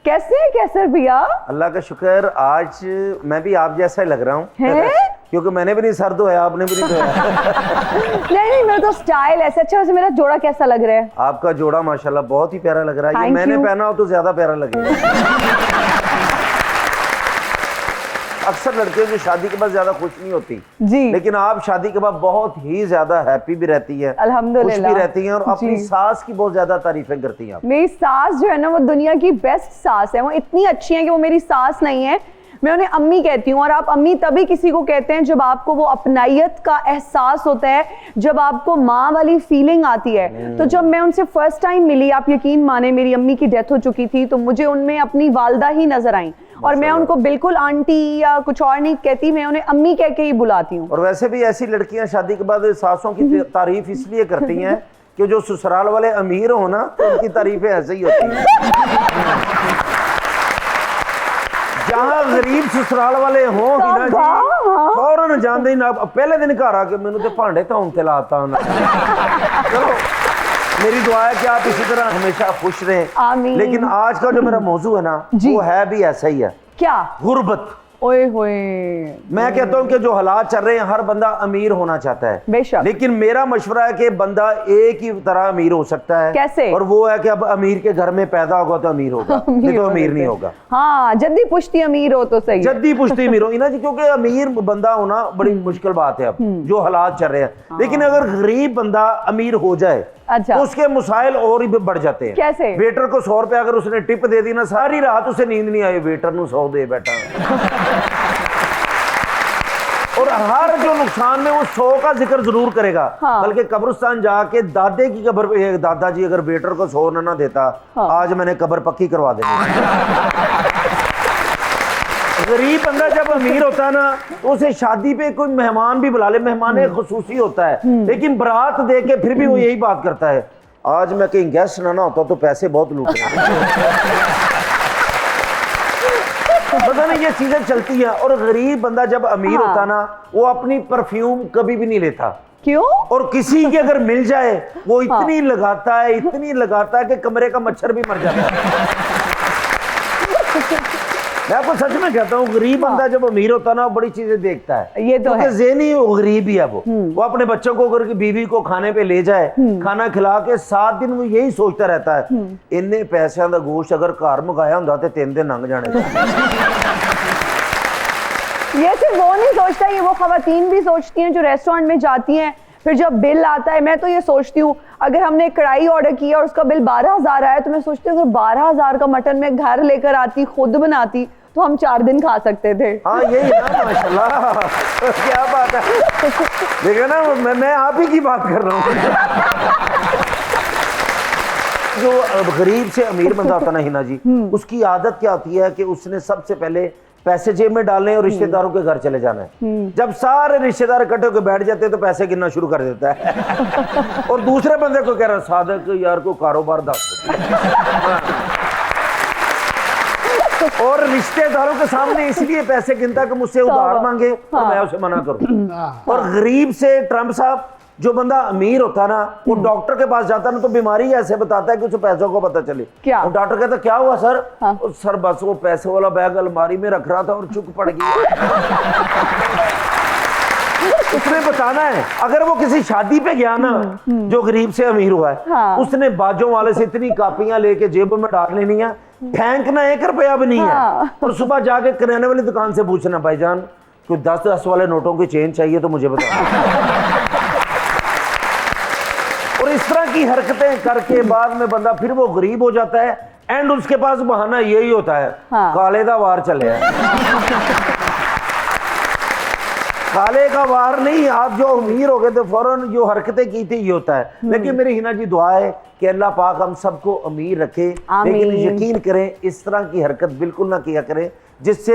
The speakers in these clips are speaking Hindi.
कैसे कैसे भैया? अल्लाह का शुक्र, आज मैं भी आप जैसा ही लग रहा हूँ क्योंकि मैंने भी नहीं सर धोया, आपने भी नहीं धोया। नहीं मेरा तो स्टाइल ऐसा। अच्छा वैसे मेरा जोड़ा कैसा लग रहा है? आपका जोड़ा माशाल्लाह बहुत ही प्यारा लग रहा है। ये मैंने पहना हो तो ज्यादा प्यारा लगेगा। अक्सर लड़कियों जो शादी के बाद ज्यादा खुश नहीं होती जी, लेकिन आप शादी के बाद बहुत ही ज्यादा हैप्पी भी रहती है, अल्हम्दुलिल्लाह, खुश भी रहती हैं और अपनी सास की बहुत ज्यादा तारीफें करती हैं आप। मेरी सास जो है ना वो दुनिया की बेस्ट सास है। वो इतनी अच्छी है कि वो मेरी सास नहीं है, मैं उन्हें अम्मी कहती हूँ। और आप अम्मी तभी किसी को कहते हैं जब आपको वो अपनायत का एहसास होता है, जब आपको माँ वाली फीलिंग आती है। तो जब मैं उनसे फर्स्ट टाइम मिली, आप यकीन माने मेरी अम्मी की डेथ हो चुकी थी, तो मुझे उनमें अपनी वालदा ही नजर आई। और मैं उनको बिल्कुल आंटी या कुछ और नहीं कहती, मैं उन्हें अम्मी कह के ही बुलाती हूँ। और वैसे भी ऐसी लड़कियां शादी के बाद सासों की तारीफ इसलिए करती हैं कि जो ससुराल वाले अमीर हो ना तो उनकी तारीफें ऐसे ही होती हैं। जहाँ गरीब ससुराल वाले हों भी ना जी, फौरन जानते ही ना, पहले दिन घर आके मैंने तो भांडे धोन ते लाता। चलो मेरी दुआ है कि आप इसी तरह हमेशा खुश रहें। लेकिन आज का जो मेरा मौजू है ना वो है भी ऐसा ही है। क्या? गुर्बत। ओए होए, मैं कहता हूं कि जो हालात चल रहे हैं हर बंदा अमीर होना चाहता है बेशक, लेकिन मेरा मशवरा है कि बंदा एक ही तरह अमीर हो सकता है। कैसे? और वो है कि अब अमीर के घर में पैदा होगा तो अमीर होगा, नहीं तो अमीर नहीं होगा। हाँ, जद्दी पुश्ती अमीर हो तो सही, जद्दी पुश्ती अमीर हो ना जी, क्योंकि अमीर बंदा होना बड़ी मुश्किल बात है अब जो हालात चल रहे हैं। लेकिन अगर गरीब बंदा अमीर हो जाए अच्छा, तो उसके मसाइल और ही बढ़ जाते हैं। कैसे? वेटर को 100 रुपया अगर उसने टिप दे दी ना, सारी रात उसे नींद नहीं आई, वेटर ਨੂੰ 100 दे बैठा। और हर जो नुकसान में वो 100 का जिक्र जरूर करेगा। हाँ। बल्कि कब्रिस्तान जाके दादे की कब्र पे, दादाजी अगर वेटर को 100 ना देता, हाँ, आज मैंने कब्र पक्की करवा देनी। गरीब बंदा जब अमीर होता है ना तो उसे शादी पे कोई मेहमान भी बुला ले, मेहमान खुसूसी होता है, लेकिन बारात दे के फिर भी वो यही बात करता है, आज मैं कहीं गेस्ट ना होता तो पैसे बहुत लूट रहे। पता नहीं ये चीजें चलती हैं। और गरीब बंदा जब अमीर होता ना वो अपनी परफ्यूम कभी भी नहीं लेता। क्यों? और किसी की अगर मिल जाए वो इतनी लगाता है, इतनी लगाता है कि कमरे का मच्छर भी मर जाता है। मैं आपको सच में कहता हूँ, गरीब बंदा जब अमीर होता ना वो बड़ी चीजें देखता है। ये तो है, ज़हनी वो गरीब ही है। वो अपने बच्चों को अगर बीवी को खाने पे ले जाए, खाना खिला के 7 दिन वो यही सोचता रहता है, इन्ने पैसों का गोश्त अगर घर मंगाया होता तो 3 दिन लंघ जाने। ये सिर्फ वो नहीं सोचता, ये वो खवातीन भी सोचती हैं जो रेस्टोरेंट में जाती हैं, फिर जब बिल आता है, मैं तो ये सोचती हूँ अगर हमने कढ़ाई ऑर्डर किया और उसका बिल 12,000 आया तो मैं सोचती हूँ अगर 12,000 का मटन मैं घर लेकर आती, खुद बनाती, तो हम 4 दिन खा सकते थे। हाँ यही ना, माशाल्लाह क्या बात है। देखो ना, मैं आप ही की बात कर रहा हूँ। जो गरीब से अमीर बंदा होता ना हिना जी, उसकी आदत क्या होती है कि उसने सबसे पहले पैसे जेब में डालने और रिश्तेदारों के घर चले जाना है। जब सारे रिश्तेदार इकट्ठे होकर बैठ जाते हैं तो पैसे गिनना शुरू कर देता है। और दूसरे बंदे को कह रहा है, सादक यार को कारोबार दस। और रिश्तेदारों के सामने इसलिए पैसे गिनता कि मुझसे उधार मांगे और मैं उसे मना करूं। और गरीब से ट्रम्प साहब, जो बंदा अमीर होता ना वो डॉक्टर के पास जाता ना तो बीमारी ऐसे बताता है कि उसे पैसों को पता चले। क्या? और डॉक्टर कहता क्या हुआ सर? हाँ। सर बस वो पैसे वाला बैग अलमारी में रख रहा था और चुक पड़ गया। उसने बताना है। अगर वो किसी शादी पे गया ना जो गरीब से अमीर हुआ है, हाँ, उसने बाजों वाले से इतनी कापियां लेके जेब में डाल लेनी है, फेंकना 1 रुपया भी नहीं है। और सुबह जाके किराने वाली दुकान से पूछना, भाईजान कोई 10-10 वाले नोटों की चेन चाहिए तो मुझे बता। और इस तरह की हरकतें करके बाद में बंदा फिर वो गरीब हो जाता है। एंड उसके पास बहाना यही होता है, हाँ, काले दा वार चले। काले का वार नहीं, आप जो अमीर हो गए तो फौरन जो हरकतें की थी ये होता है। लेकिन मेरी हिना जी दुआ है कि अल्लाह पाक हम सबको अमीर रखे, लेकिन यकीन करें इस तरह की हरकत बिल्कुल ना किया करें जिससे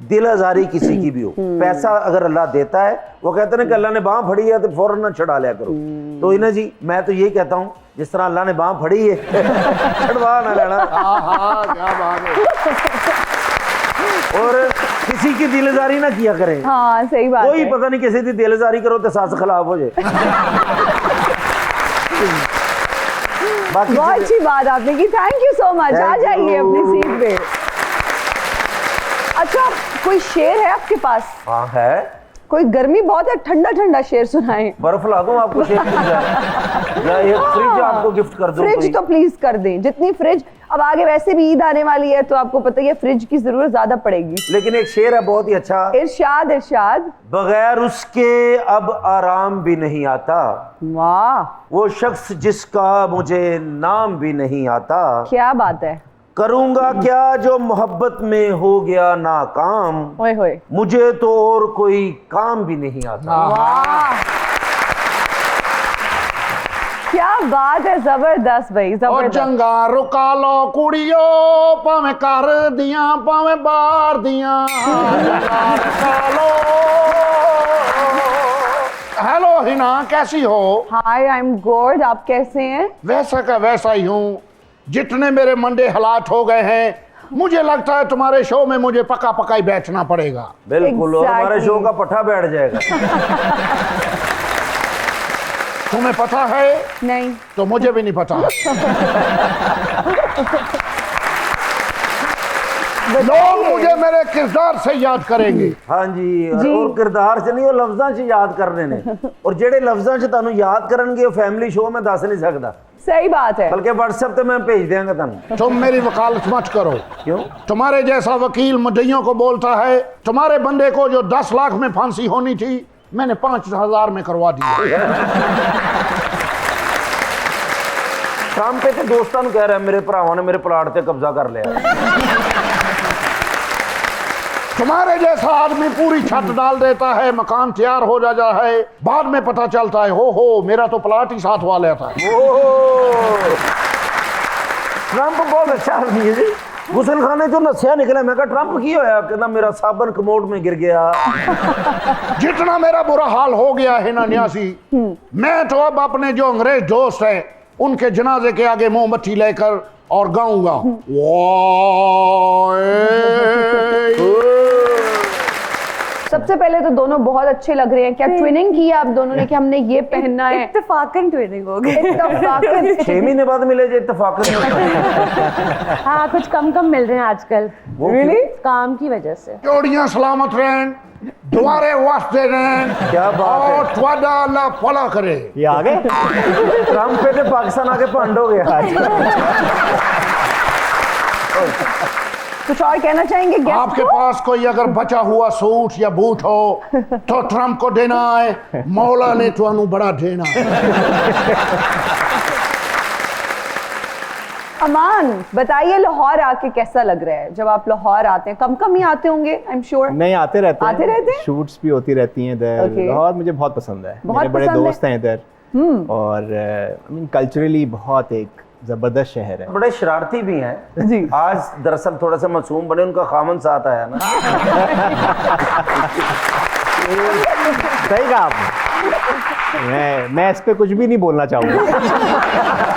दिल आजारी किसी की भी हो। पैसा अगर अल्लाह देता है, वो कहते हैं कि अल्लाह ने बांह फड़ी है तो फौरन ना छुड़ा लिया करो। तो हिना जी मैं तो यही कहता हूँ, जिस तरह अल्लाह ने बांह फड़ी है छुड़वा ना लेना। क्या बात है। और किसी की दिलजारी ना किया करें। हाँ सही बात कोई है। पता नहीं किसी की दिलजारी करो तो सास खिलाफ हो जाए। बहुत अच्छी बात आपने की, थैंक यू सो मच। आ जाइए अपनी सीट पे। कोई शेर है आपके पास? हाँ है। कोई गर्मी बहुत है, ठंडा ठंडा शेर सुनाएं। बर्फ ला दूं आपको शेर मिल जाए, या एक फ्रिज आपको गिफ्ट कर दूं? फ्रिज तो प्लीज कर दें, जितनी फ्रिज, अब आगे वैसे भी ईद आने वाली है तो आपको पता ही है फ्रिज की जरूरत ज्यादा पड़ेगी। लेकिन एक शेर है बहुत ही अच्छा। इरशाद इरशाद। बगैर उसके अब आराम भी नहीं आता, वाह, वो शख्स जिसका मुझे नाम भी नहीं आता। क्या बात है। करूंगा क्या जो मोहब्बत में हो गया नाकाम, ओए होए, मुझे तो और कोई काम भी नहीं आता। वाह, क्या बात है, जबरदस्त भाई, और जबरदस्त। जंगा रुका लो कुड़ियो, पावे कर दिया पावे बार दिया। जंगा रुका लो। हेलो हिना, कैसी हो? हाय, आई एम गुड, आप कैसे हैं? वैसा का वैसा ही हूँ। जितने मेरे मंडे हालात हो गए हैं, मुझे लगता है तुम्हारे शो में मुझे पका पकाई बैठना पड़ेगा। बिल्कुल, और हमारे शो का पट्टा बैठ जाएगा। तुम्हें पता है? नहीं। तो मुझे भी नहीं पता। लोग मुझे मेरे किरदार से याद करेंगे। हाँ जी, जी। और किरदार से नहीं, वो लफ्जां से याद करने ने। और जेड़े लफ्जां से तानू याद करनगे वो फैमिली शो में दस नहीं सकता। सही बात है। बल्कि व्हाट्सएप पे मैं भेज देंगे तानू। तुम मेरी वकालत मत करो। क्यों? तुम्हारे तुम्हारे जैसा वकील मुद्दइयों को बोलता है, तुम्हारे बंदे को जो 10 लाख में फांसी होनी थी, मैंने 5,000 में करवा दी। शाम पे तो दोस्तों कह रहे हैं मेरे भरावां ने मेरे प्लाट पे कब्जा कर लिया। तुम्हारे जैसा आदमी पूरी छत डाल देता है, मकान तैयार हो जाता है, बाद में पता चलता है हो मेरा तो प्लाट ही साथ वाला था। ट्रंप बहुत अच्छा आदमी है जी। गुसल खाने जो नसिया निकला, मैं कहा ट्रंप की होया? कहना मेरा साबन कमोड में गिर गया। जितना मेरा बुरा हाल हो गया है ना न्यासी, मैं तो अब अपने जो अंग्रेज दोस्त हैं उनके जनाजे के आगे मोमबत्ती लेकर और गाऊंगा, सबसे पहले तो दोनों बहुत अच्छे लग रहे हैं। क्या ट्विनिंग की है आप दोनों ने कि हमने ये पहनना है? इत्तेफाकन ट्विनिंग हो गई। इत्तेफाकन। 6 महीने बाद मिले जो इत्तेफाकन। हाँ, कुछ कम मिल रहे हैं आजकल। Really? काम की वजह से। जोड़ियां सलामत रहें, दुआरे वास्ते रहें, क्या बात है। और त्वाडा अल्लाह भला करे। ये आ गए। ट्रंप पे तो पाकिस्तान आके भंड हो गया। कुछ और कहना चाहेंगे गेस्ट आपके को? पास कोई अगर बचा हुआ सूट या बूट हो तो ट्रंप को देना है, मौला ने तुहानू बड़ा देना। अमान, बताइए लाहौर आके कैसा लग रहा है? जब आप लाहौर आते हैं, कम ही आते होंगे, आई एम श्योर। नहीं, आते रहते आते रहते हैं? शूट्स भी होती रहती हैं इधर। Okay. लाहौर मुझे बहुत पसंद है, बहुत मेरे बड़े पसंद है? दोस्त हैं इधर, और आई मीन कल्चरली बहुत एक जबरदस्त शहर है। बड़े शरारती भी हैं जी। आज दरअसल थोड़ा सा मासूम बने, उनका खामन साथ आया ना। सही कहा आपने। मैं इस पे कुछ भी नहीं बोलना चाहूँगा।